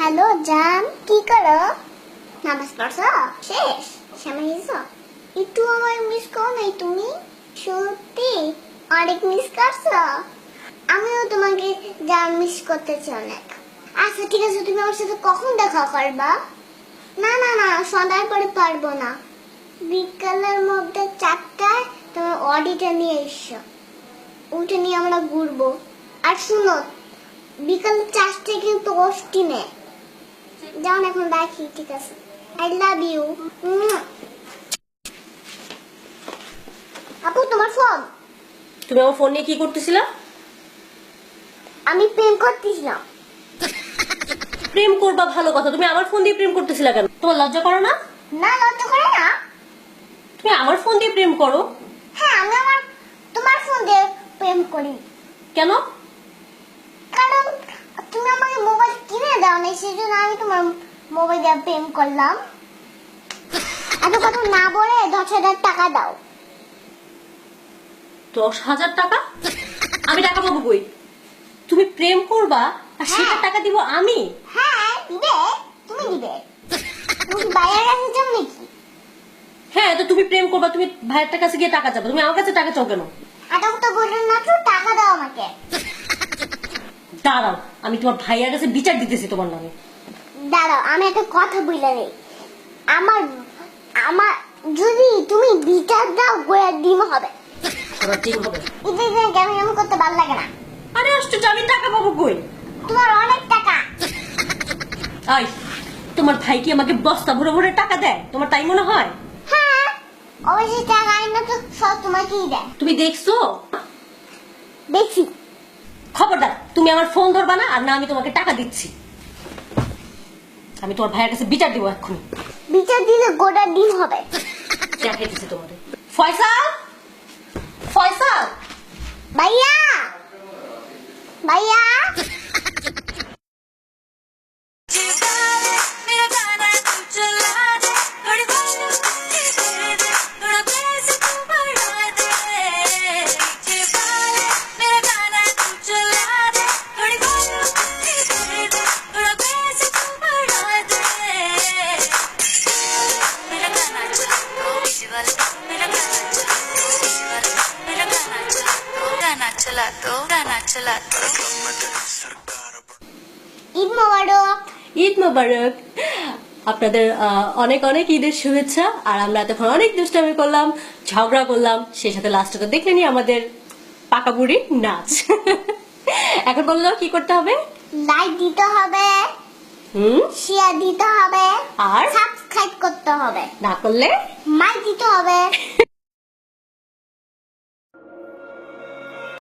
Hello জান, কি করো? নামাজ পড়ছো? শেষ সামাইছো? একটু আমার মিস করো নাই তুমি? সত্যি অনেক মিস করছো। আমিও তোমাকে জান মিস করতেছি অনেক। আচ্ছা ঠিক আছে, তুমি আমার সাথে কখন দেখা করবা? না না না, সন্ধ্যার পরে পারবো না। বিকালের মধ্যে 4টায় তোমার অডিটা নিয়ে এসো। ওটা নিয়ে আমরা ঘুরবো। আর শুনো, বিকাল 4টায় কিন্তু অস্টিনে যাও। এখন রাখি, ঠিক আছে? I love you. আপু তোমার ফোন। তুমি আমার ফোন নিয়ে কি করতেছিলা? আমি প্রেম করতেছিলাম। প্রেম করবা ভালো কথা, তুমি আমার ফোন দিয়ে প্রেম করতেছিলা কেন? তোমার লজ্জা করো না? না, লজ্জা করে না। তুমি আমার ফোন দিয়ে প্রেম করো? হ্যাঁ, আমি তোমার ফোন দিয়ে প্রেম করি। কেন? কারণ তুমি আমাকে মোবাইল কিনে দাও না, সেজন্য আমি তোমার মোবাইল দিয়ে প্রেম করলাম। এত কথা না বলে 10,000 টাকা দাও। 10,000 টাকা? আমি টাকা পাবো কই? তুমি প্রেম করবা আর সেটা টাকা দিব আমি? হ্যাঁ দিবে, তুমি দিবে। তুমি কি বাইরের কাছে যাও নাকি? হ্যাঁ, তো তুমি প্রেম করবা, তুমি ভাইয়ের কাছে গিয়ে টাকা চাবো, তুমি আমার কাছে টাকা চাও কেন? এত কথা বললেন না তো, টাকা দাও আমাকে। দাঁড়াও, আমি তোমার ভাইয়ের কাছে বিচার দিতেছি তোমার নামে। দাঁড়াও, আমি একটা কথা বলে নেই। আমার আমার যদি তুমি বিচার দাও, গোড়ার ডিম হবে। আবার ঠিক হবে। এটা কেমন কেমন করতে ভালো লাগে না। আরে আশ্চর্য, আমি টাকা পাবো কই? তোমার অনেক টাকা। আই, তোমার ভাই কি আমাকে বস্তা ভরে ভরে টাকা দেয়? তোমার তাই মনে হয়? হ্যাঁ, অবশ্যই টাকা আইনা তো সব তোমাকেই দেয়। তুমি দেখছো? দেখছি। খবরদার, তুমি আমার ফোন ধরবা না, আর না আমি তোমাকে টাকা দিচ্ছি। আমি তোমার ভাইয়ের কাছে বিচার দিব এক্ষুনি। বিচার দিলে গোড়ার ডিম হবে। দেখাই দিচ্ছি তোমাদের। ফয়সাল, ফয়সাল, ভাইয়া, ভাইয়া। चला तो ঈদ মোবারক। ঈদ মোবারক। আপনাদের অনেক অনেক ঈদের শুভেচ্ছা। আর আমরা এতক্ষণ অনেক দুষ্টামি করলাম, ঝগড়া করলাম, সেই সাথে লাস্টে তো দেখলেনি আমাদের পাকা বুড়ি নাচ। এখন বললো কি করতে হবে? লাইক দিতে হবে, শেয়ার দিতে হবে, আর সাবস্ক্রাইব করতে হবে, না করলে মাইক দিতে হবে।